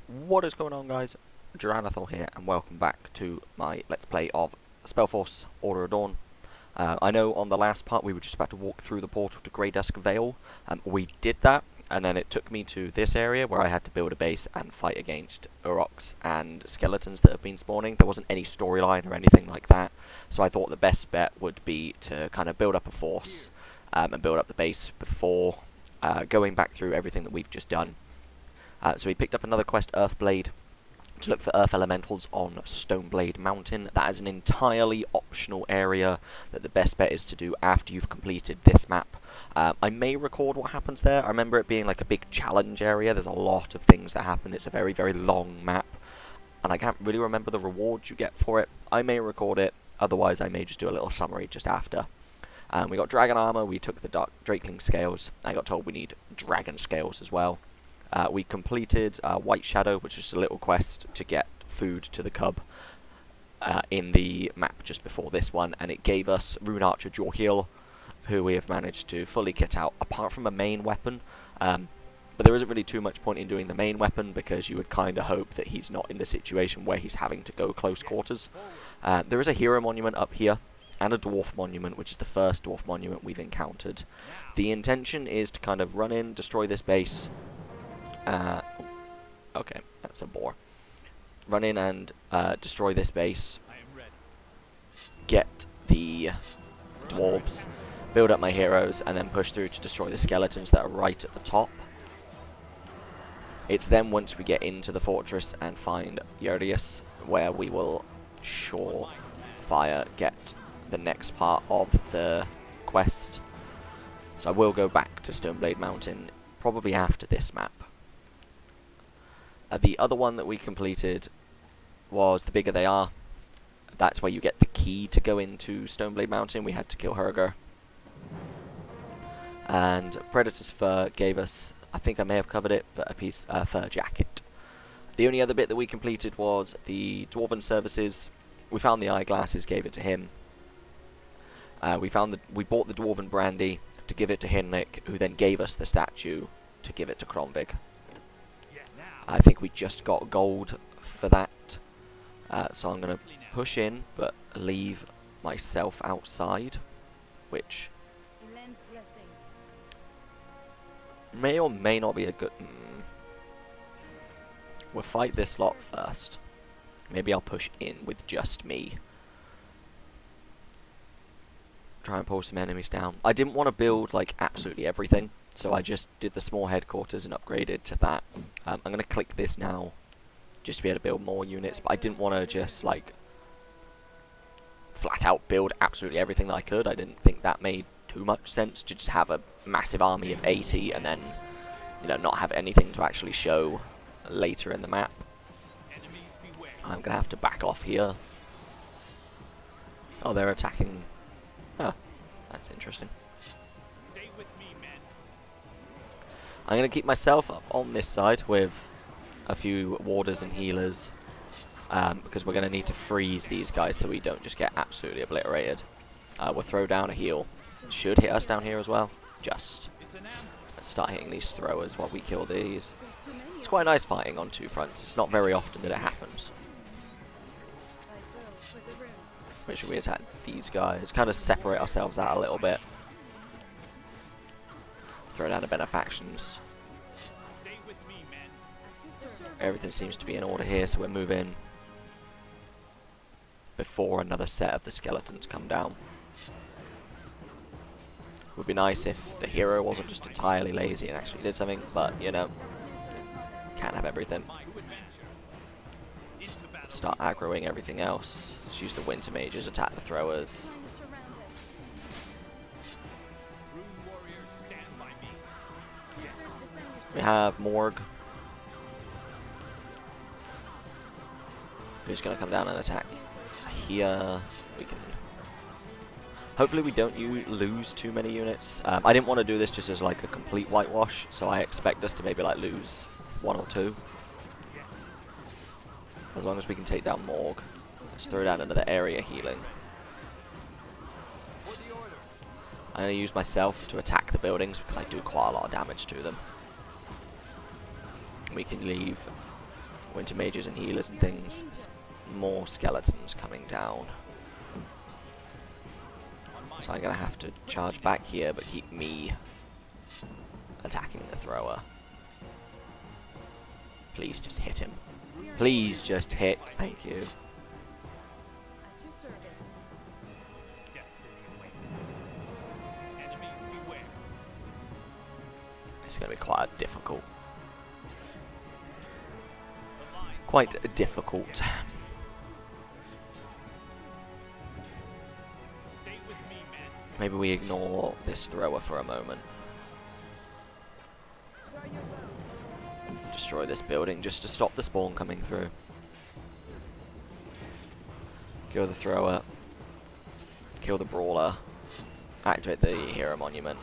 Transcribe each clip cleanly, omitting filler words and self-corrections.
What is going on, guys? Duranathol here, and welcome back to my Let's Play of Spellforce Order of Dawn. I know on the last part we were just about to walk through the portal to Greydusk Vale. We did that, and then it took me to this area where I had to build a base and fight against uroks and skeletons that have been spawning. There wasn't any storyline or anything like that, so I thought the best bet would be to kind of build up a force and build up the base before going back through everything that we've just done. So we picked up another quest, Earthblade, to look for Earth Elementals on Stoneblade Mountain. That is an entirely optional area that the best bet is to do after you've completed this map. I may record what happens there. I remember it being like a big challenge area. There's a lot of things that happen. It's a very, very long map, and I can't really remember the rewards you get for it. I may record it, otherwise I may just do a little summary just after. We got Dragon Armor, we took the Dark Drakeling Scales. I got told we need Dragon Scales as well. We completed White Shadow, which was a little quest to get food to the cub in the map just before this one, and it gave us Rune Archer Jorheal, who we have managed to fully kit out, apart from a main weapon. But there isn't really too much point in doing the main weapon, because you would kind of hope that he's not in the situation where he's having to go close quarters. There is a hero monument up here, and a dwarf monument, which is the first dwarf monument we've encountered. The intention is to kind of run in, destroy this base. Okay, that's a boar. Run in and destroy this base. Get the dwarves, build up my heroes, and then push through to destroy the skeletons that are right at the top. It's then once we get into the fortress and find Urius where we will surefire get the next part of the quest. So I will go back to Stoneblade Mountain probably after this map. The other one that we completed was the Bigger They Are. That's where you get the key to go into Stoneblade Mountain. We had to kill Herger. And Predator's Fur gave us, I think I may have covered it, but a fur jacket. The only other bit that we completed was the Dwarven Services. We found the eyeglasses, gave it to him. We bought the Dwarven Brandy to give it to Hinlik, who then gave us the statue to give it to Kronvig. I think we just got gold for that, so I'm going to push in, but leave myself outside, which may or may not be a good... We'll fight this lot first. Maybe I'll push in with just me. Try and pull some enemies down. I didn't want to build like absolutely everything, so I just did the small headquarters and upgraded to that. I'm going to click this now just to be able to build more units, but I didn't want to just like flat out build absolutely everything that I could. I didn't think that made too much sense to just have a massive army of 80 and then, you know, not have anything to actually show later in the map. I'm going to have to back off here. Oh, they're attacking. Oh, that's interesting. I'm going to keep myself up on this side with a few warders and healers, because we're going to need to freeze these guys so we don't just get absolutely obliterated. We'll throw down a heal. Should hit us down here as well. Just let's start hitting these throwers while we kill these. It's quite nice fighting on two fronts. It's not very often that it happens. Make sure we attack these guys. Kind of separate ourselves out a little bit. Throw down the benefactions. Everything seems to be in order here, so we're moving before another set of the skeletons come down. It would be nice if the hero wasn't just entirely lazy and actually did something, but you know, can't have everything. Let's start aggroing everything else. Let's use the winter mages, attack the throwers. We have Morg, who's going to come down and attack here. We can. Hopefully we don't lose too many units. I didn't want to do this just as like a complete whitewash, so I expect us to maybe like lose one or two. As long as we can take down Morg. Let's throw down another area healing. I'm going to use myself to attack the buildings because I do quite a lot of damage to them. We can leave winter mages and healers and things. There's more skeletons coming down. So I'm gonna have to charge back here, but keep me attacking the thrower. Please just hit him. Please just hit. Thank you. It's gonna be quite difficult. Quite difficult. Maybe we ignore this thrower for a moment. Destroy this building just to stop the spawn coming through. Kill the thrower. Kill the brawler. Activate the hero monument.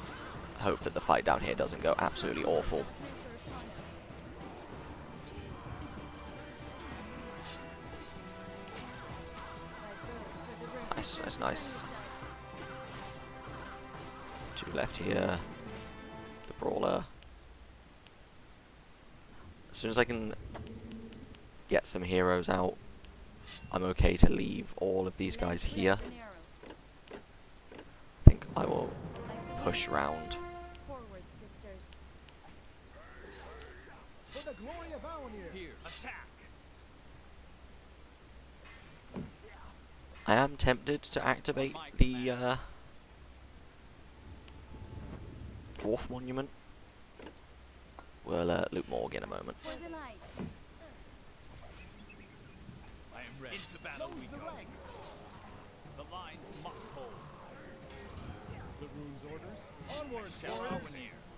Hope that the fight down here doesn't go absolutely awful. Nice, nice, nice. Two left here. The brawler. As soon as I can get some heroes out, I'm okay to leave all of these guys here. I think I will push round. I am tempted to activate the dwarf monument. We'll loot Morg in a moment. I am ready. Into battle we go. The lines must hold. The rune's orders. Onward, shall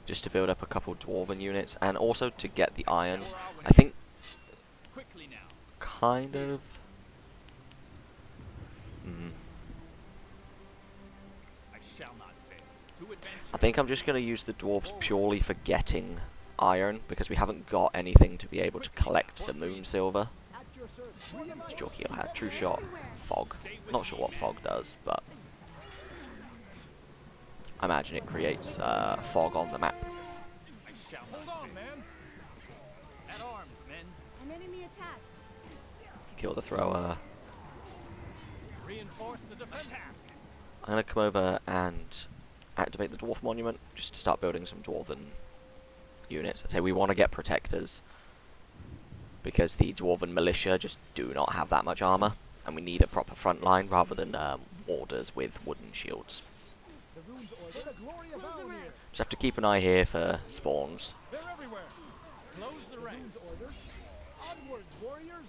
Just to build up a couple dwarven units, and also to get the iron. I think quickly now. kind of. I shall not fail. I think I'm just going to use the dwarves purely for getting iron, because we haven't got anything to be able to collect the moon silver. Dual heal had true shot, fog. Not sure what fog does, but I imagine it creates fog on the map. I shall hold on, man. At arms, men. An enemy attack. Kill the thrower. Reinforce the defense. I'm going to come over and activate the dwarf monument just to start building some dwarven units. So we want to get protectors, because the dwarven militia just do not have that much armor, and we need a proper front line rather than warders with wooden shields. Just have to keep an eye here for spawns. They're everywhere. Close the ranks. Onwards, warriors.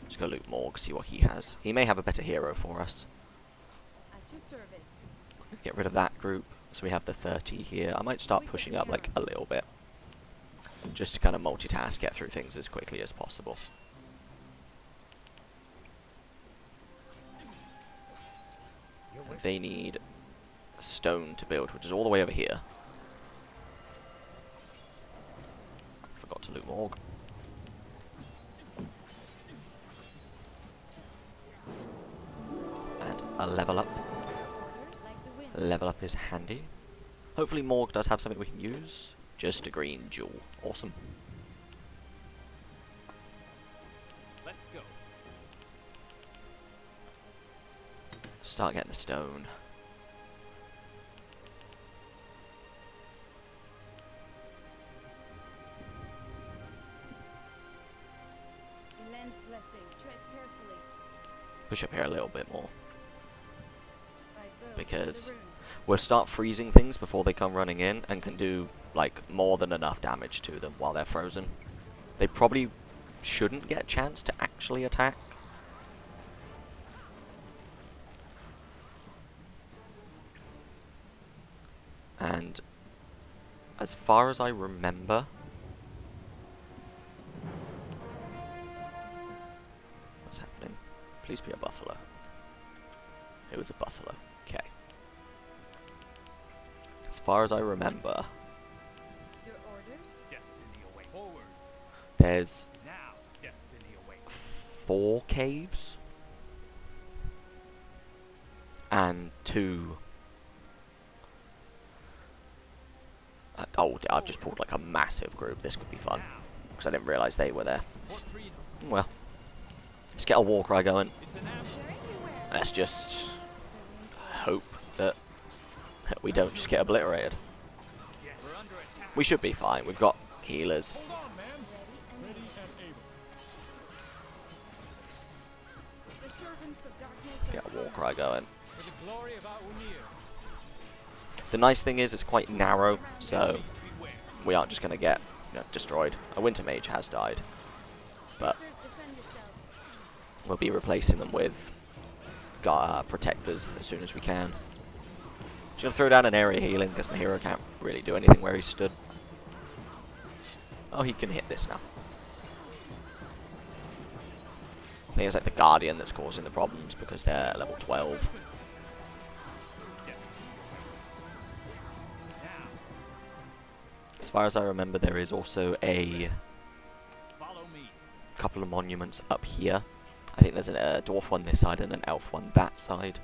Just go loot Morg, see what he has. He may have a better hero for us. At your service. Get rid of that group, so we have the 30 here. I might start pushing up like a little bit, just to kind of multitask, get through things as quickly as possible. And they need stone to build, which is all the way over here. Forgot to loot Morg. And a level up. Level up is handy. Hopefully Morg does have something we can use. Just a green jewel. Awesome. Let's go. Start getting the stone. Lens blessing. Tread carefully. Push up here a little bit more, By bow, because the rune. we'll start freezing things before they come running in, and can do like more than enough damage to them while they're frozen. They probably shouldn't get a chance to actually attack. And as far as I remember, what's happening? Please be a buffalo. It was a buffalo. Okay. As far as I remember, Your orders? Destiny awaits. Forwards. there's Now, destiny awaits. 4 caves and 2 Oh, I've just pulled like a massive group. This could be fun. Because I didn't realise they were there. Well, let's get a war cry going. Let's just hope that we don't just get obliterated. We should be fine. We've got healers. Get a war cry going. The nice thing is it's quite narrow, so we aren't just going to get destroyed. A Winter Mage has died, but we'll be replacing them with protectors as soon as we can. Just going to throw down an area healing because my hero can't really do anything where he's stood. Oh, he can hit this now. I think it's like the Guardian that's causing the problems because they're level 12. As far as I remember, there is also a couple of monuments up here. I think there's a dwarf one this side and an elf one that side.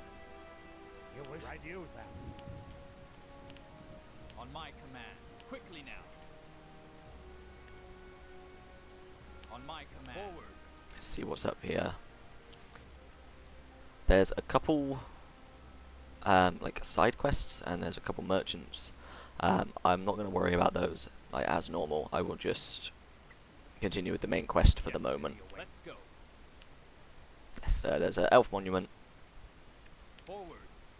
On my command, quickly now. On my command. Forwards. Let's see what's up here. There's a couple like side quests and there's a couple merchants. I'm not going to worry about those like as normal. I will just continue with the main quest for the moment. Let's go. So there's an elf monument Forwards.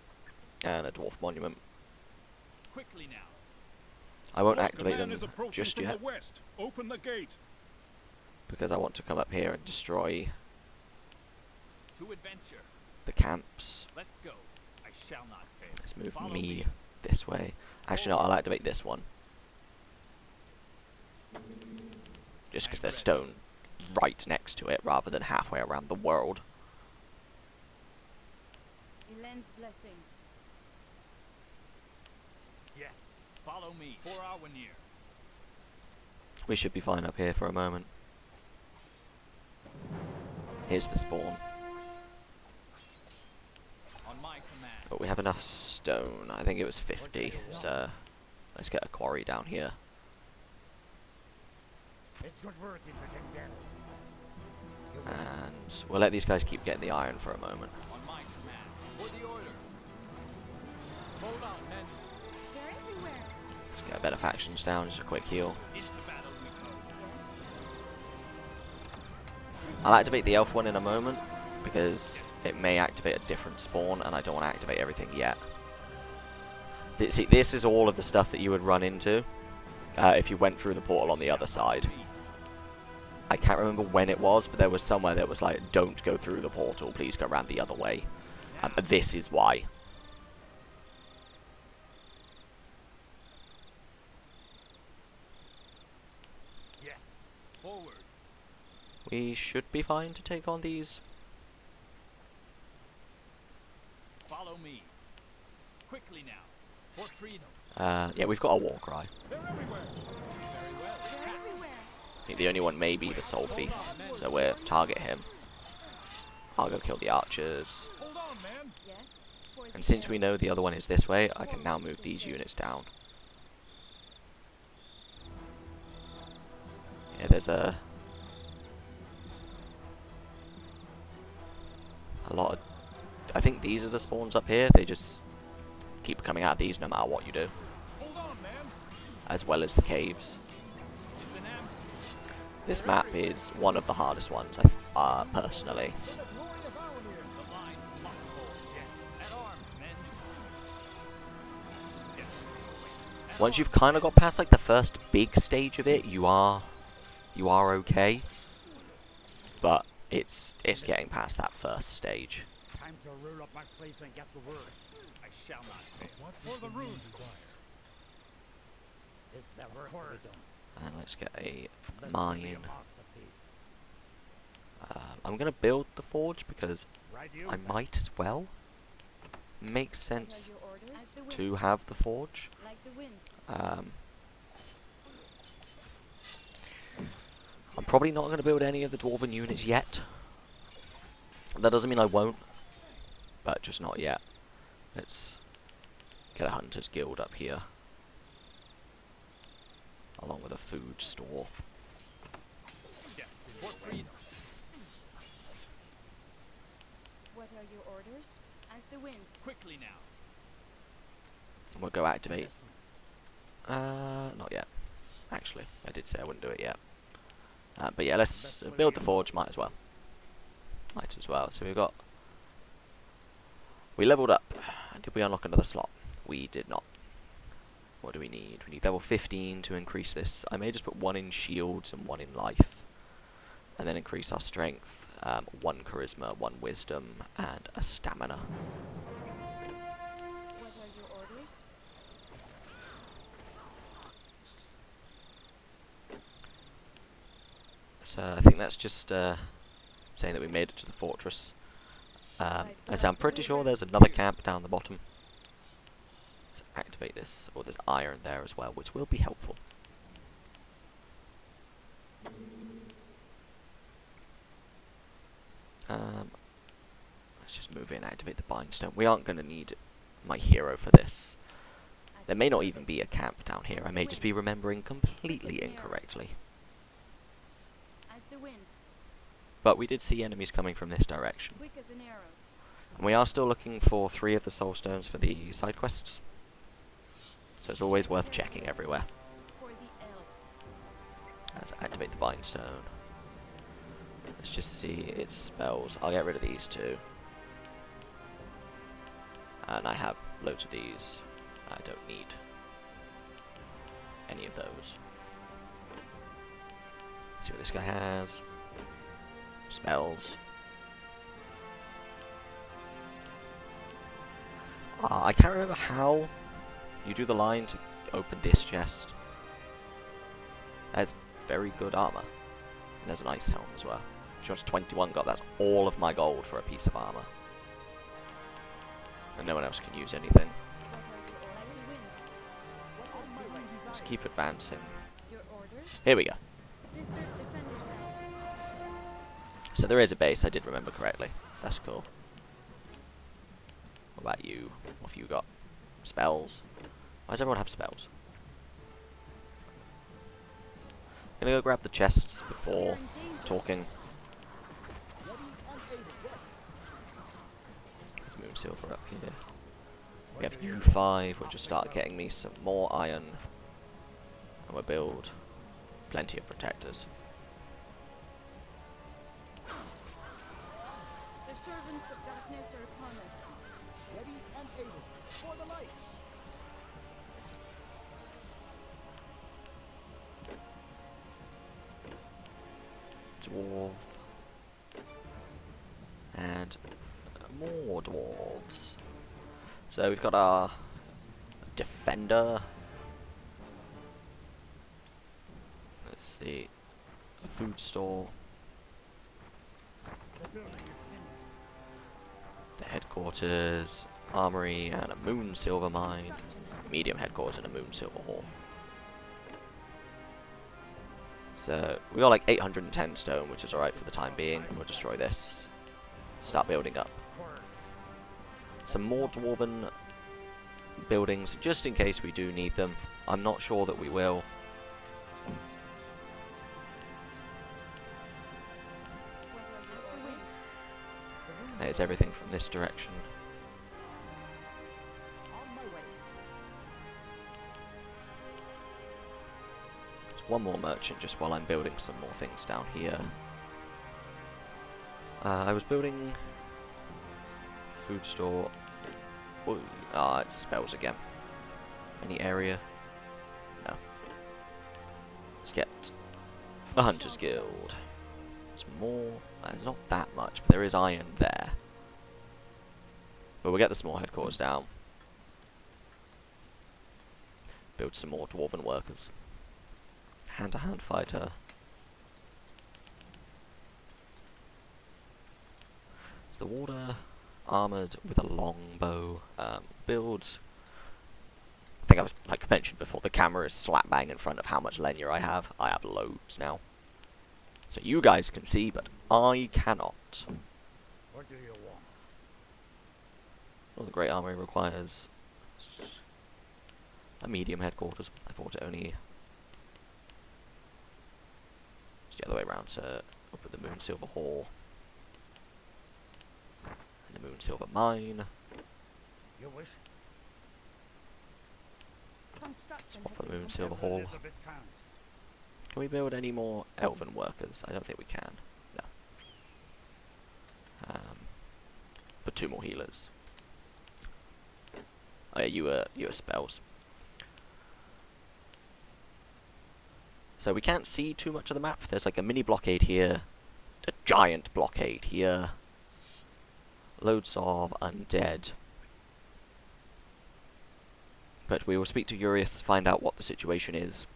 and a dwarf monument. Quickly now. I won't activate them just from yet the west. Open the gate. because I want to come up here and destroy To adventure. the camps. Let's go. I shall not fail. Let's move Follow me this way. Actually, no, I'll activate this one. Just because there's stone right next to it rather than halfway around the world. Elend's blessing. Yes. Follow me. For our near. We should be fine up here for a moment. Here's the spawn. On my command. But we have enough stone. I think it was 50, so let's get a quarry down here. It's good work if you can get it. And we'll let these guys keep getting the iron for a moment. On my command. For the order. Hold on, men. They're everywhere. Let's get a better factions down, just a quick heal. Into battle we go. I'll activate the elf one in a moment, because it may activate a different spawn, and I don't want to activate everything yet. See, this is all of the stuff that you would run into if you went through the portal on the other side. I can't remember when it was, but there was somewhere that was like, don't go through the portal, please go around the other way. This is why. Yes. Forwards. We should be fine to take on these. Follow me. Quickly now. For freedom. Yeah, we've got a war cry. They're everywhere. Very well. They're everywhere. I think the only one may be the Soul Thief, so we'll target him. I'll go kill the archers. Hold on, man. Yes. For And the since we know elves. the other one is this way, I can now move these units down. Yeah, there's a lot of... I think these are the spawns up here. They just keep coming out of these no matter what you do. Hold on, man. As well as the caves. It's an ambush. This map is one of the hardest ones, personally. For the glory of Alanir. The lines must hold. Yes. At arms, men. Yes. Once you've kind of got past like the first big stage of it, you are okay. But it's getting past that first stage. Time to roll up my sleeves and get to work. I shall not fail. What For the runes. It's the work to be done. And let's get a This will be a mine. masterpiece. I'm gonna build the forge because Right, you? I might as well. Makes What are sense your orders? As the wind. to have the forge. Like the wind. I'm probably not going to build any of the dwarven units yet. That doesn't mean I won't, but just not yet. Let's get a hunters guild up here. along with a food store. Destined for freedom. What are your orders? As the wind. Quickly now. We'll go activate. Not yet. Actually, I did say I wouldn't do it yet. But yeah, let's build the forge. Might as well. So we leveled up. Did we unlock another slot? We did not. What do we need? We need level 15 to increase this. I may just put 1 in shields and 1 in life, and then increase our strength, 1 charisma, 1 wisdom, and a stamina. What are your orders? So I think that's just saying that we made it to the fortress. As I'm pretty sure there's another camp down the bottom. So activate this. Oh, there's iron there as well, which will be helpful. Let's just move in, activate the bindstone. We aren't going to need my hero for this. There may not even be a camp down here. I may just be remembering completely incorrectly. As the wind. But we did see enemies coming from this direction. Quick as an arrow. And we are still looking for 3 of the soul stones for the side quests. So it's always worth checking everywhere. For the elves. Let's activate the bindstone. Let's just see its spells. I'll get rid of these 2. And I have loads of these. I don't need any of those. Let's see what this guy has. Spells. I can't remember how you do the line to open this chest. That's very good armor. And there's an ice helm as well. Which wants 21 gold. That's all of my gold for a piece of armor. And no one else can use anything. Let's keep advancing. Your orders? Here we go. Sisters, defend yourselves. So there is a base, I did remember correctly. That's cool. What about you? What have you got? Spells? Why does everyone have spells? Gonna go grab the chests before talking. Let's move silver up here. We have U5, which will start getting me some more iron. And we'll build plenty of protectors. The servants of darkness are upon us. Ready and able. For the lights. Dwarf. And more dwarves. So we've got our defender. Let's see. A food store. The building is finished. The headquarters. Armory and a moon silver mine. Medium headquarters and a moon silver hall. So we got like 810 stone, which is alright for the time being. We'll destroy this. Start building up. Of course. Some more dwarven buildings, just in case we do need them. I'm not sure that we will. What are your orders? There's everything from this direction. On my way. There's one more merchant just while I'm building some more things down here. I was building food store. Ooh, it's spells again. Any area? No. Let's get a Hunter's Guild. There's more. There's not that much, but there is iron there. But we'll get the small headquarters down. Build some more dwarven workers. Hand-to-hand fighter. Is the warder armoured with a longbow? Build. I think I've like mentioned before, the camera is slap bang in front of how much Lenya I have. I have loads now. So you guys can see, but I cannot. What do you want? Well, the Great Armory requires a medium headquarters. I thought it only the way around to up at the Moon Silver Hall. And the Moon Silver Mine. You wish? Construction Off has the been Moon Silver Every Hall. little bit counts. Can we build any more elven workers? I don't think we can. No. But 2 more healers. Oh yeah, you are spells. So we can't see too much of the map. There's like a mini blockade here, a giant blockade here, loads of undead. But we will speak to Urias to find out what the situation is.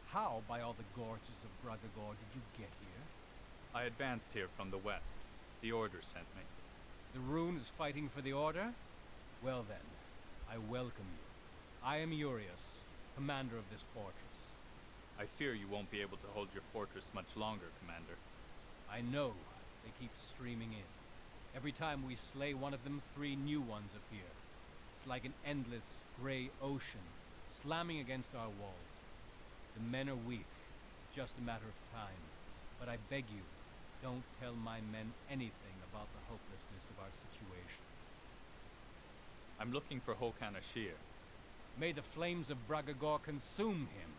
How, by all the gorges of Bragagor, did you get here? I advanced here from the west. The Order sent me. The Rune is fighting for the Order? Well then, I welcome you. I am Urias, commander of this fortress. I fear you won't be able to hold your fortress much longer, Commander. I know they keep streaming in. Every time we slay one of them, 3 new ones appear. It's like an endless, grey ocean, slamming against our walls. The men are weak. It's just a matter of time. But I beg you, don't tell my men anything about the hopelessness of our situation. I'm looking for Hokan Ashir. May the flames of Bragagor consume him.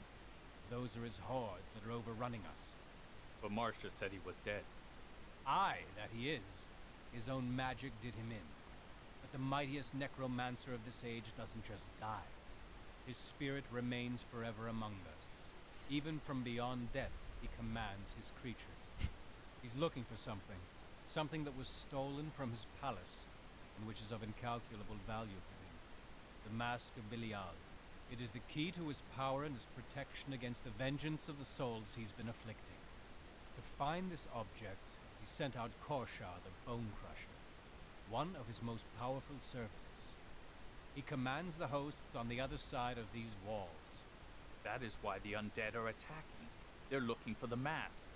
Those are his hordes that are overrunning us. But Marcia said he was dead. Aye, that he is. His own magic did him in. But the mightiest necromancer of this age doesn't just die. His spirit remains forever among us. Even from beyond death, he commands his creatures. He's looking for something. Something that was stolen from his palace, and which is of incalculable value for him. The Mask of Belial. It is the key to his power and his protection against the vengeance of the souls he's been afflicting. To find this object, he sent out Korshar, the Bone Crusher, one of his most powerful servants. He commands the hosts on the other side of these walls. That is why the undead are attacking. They're looking for the mask.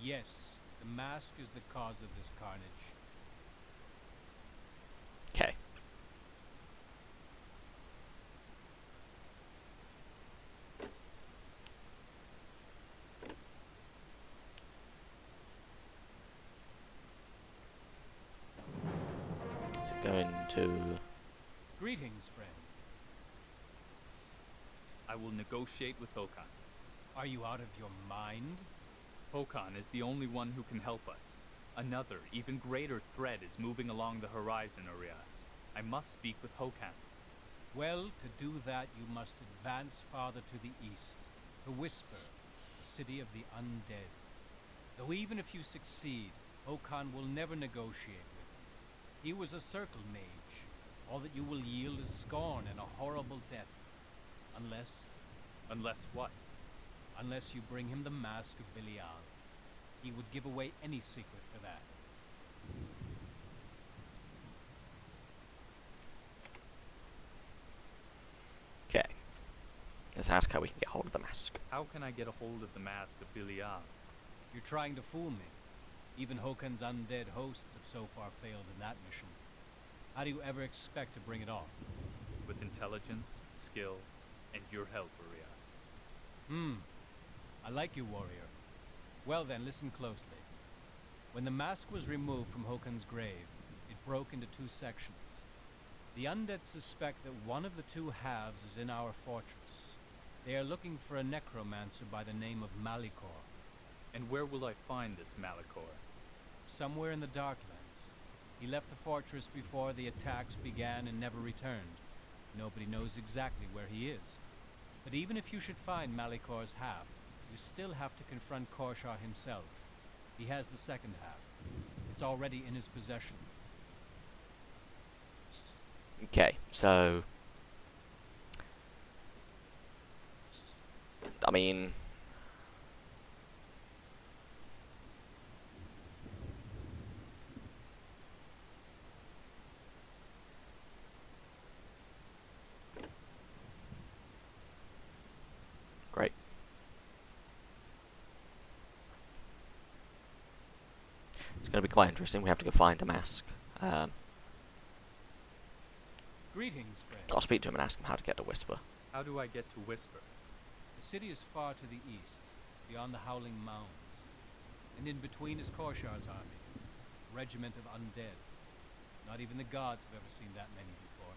Yes, the mask is the cause of this carnage. Okay. Is it going to... Greetings, friend. I will negotiate with Hokan. Are you out of your mind? Hokan is the only one who can help us. Another, even greater threat is moving along the horizon, Urias. I must speak with Hokan. Well, to do that, you must advance farther to the east, to Whisper, the city of the undead. Though even if you succeed, Hokan will never negotiate with you. He was a circle mage. All that you will yield is scorn and a horrible death. Unless what? Unless you bring him the Mask of Belial. He would give away any secret for that. Okay. Let's ask how we can get hold of the mask. How can I get a hold of the mask of Belial? You're trying to fool me. Even Hokan's undead hosts have so far failed in that mission. How do you ever expect to bring it off? With intelligence, skill, and your help, Urias. I like you, warrior. Well then, listen closely. When the mask was removed from Hokan's grave, it broke into 2 sections. The undead suspect that one of the 2 halves is in our fortress. They are looking for a necromancer by the name of Malikor. And where will I find this Malikor? Somewhere in the Darklands. He left the fortress before the attacks began and never returned. Nobody knows exactly where he is. But even if you should find Malikor's half, you still have to confront Korshar himself. He has the second half. It's already in his possession. Okay, so... I mean... Great. It's going to be quite interesting. We have to go find a mask. Greetings, friend. I'll speak to him and ask him how to get to Whisper. How do I get to Whisper? The city is far to the east, beyond the Howling Mounds, and in between is Korshar's army, a regiment of undead. Not even the gods have ever seen that many before.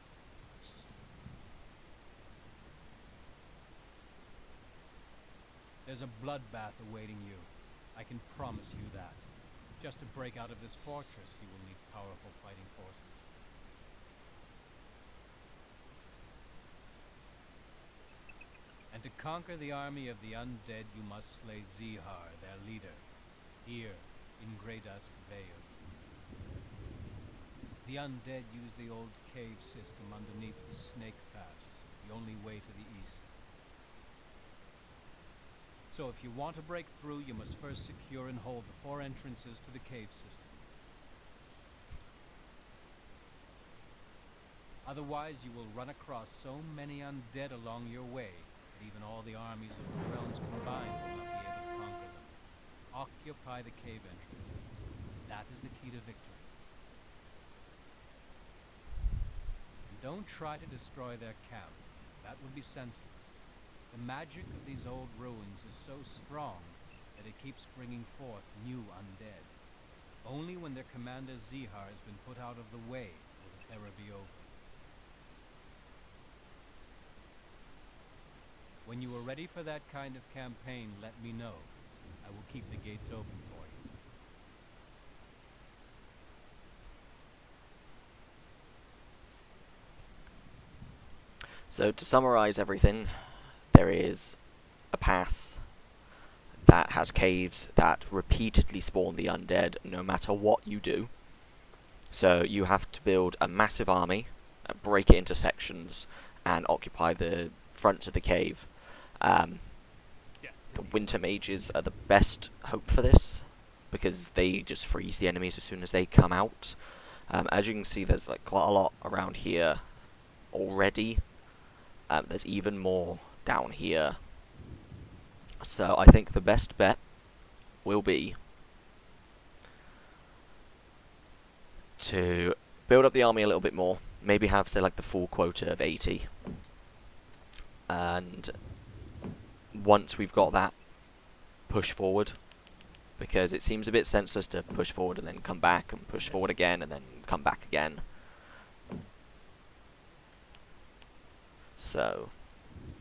There's a bloodbath awaiting you. I can promise you that. Just to break out of this fortress, you will need powerful fighting forces. And to conquer the army of the undead, you must slay Zihar, their leader, here in Greydusk Vale. The undead use the old cave system underneath the Snake Pass, the only way to the east. So if you want to break through, you must first secure and hold the 4 entrances to the cave system. Otherwise, you will run across so many undead along your way that even all the armies of the realms combined will not be able to conquer them. Occupy the cave entrances. That is the key to victory. And don't try to destroy their camp. That would be senseless. The magic of these old ruins is so strong that it keeps bringing forth new undead. Only when their commander Zihar has been put out of the way will the terror be over. When you are ready for that kind of campaign, let me know. I will keep the gates open for you. So to summarize everything, there is a pass that has caves that repeatedly spawn the undead no matter what you do. So you have to build a massive army, break it into sections, and occupy the fronts of the cave. The winter mages are the best hope for this, because they just freeze the enemies as soon as they come out. As you can see, there's like quite a lot around here already. There's even more down here. So I think the best bet will be to build up the army a little bit more. Maybe have, say, like the full quota of 80. And once we've got that, push forward. Because it seems a bit senseless to push forward and then come back and push forward again and then come back again. So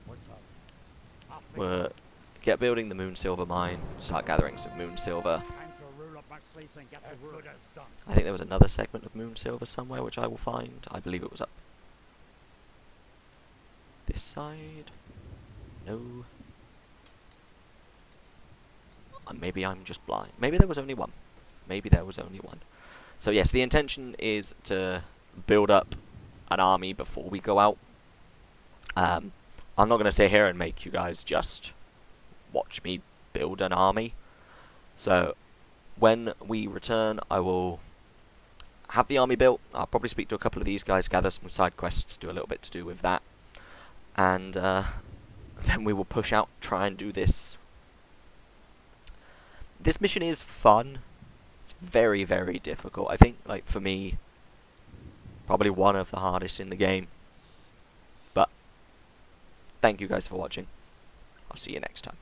What's up? I'll fix we'll it. get building the Moon Silver mine, start gathering some Moon Silver. Time to roll up my sleeves and get As to work. good as done. I think there was another segment of Moon Silver somewhere which I will find. I believe it was up this side. No. Maybe I'm just blind. Maybe there was only one. Maybe there was only one. So yes, the intention is to build up an army before we go out. I'm not going to sit here and make you guys just watch me build an army. So when we return, I will have the army built. I'll probably speak to a couple of these guys, gather some side quests, do a little bit to do with that. And then we will push out, try and do this. This mission is fun. It's very, very difficult. I think, like, for me, probably one of the hardest in the game. But thank you guys for watching. I'll see you next time.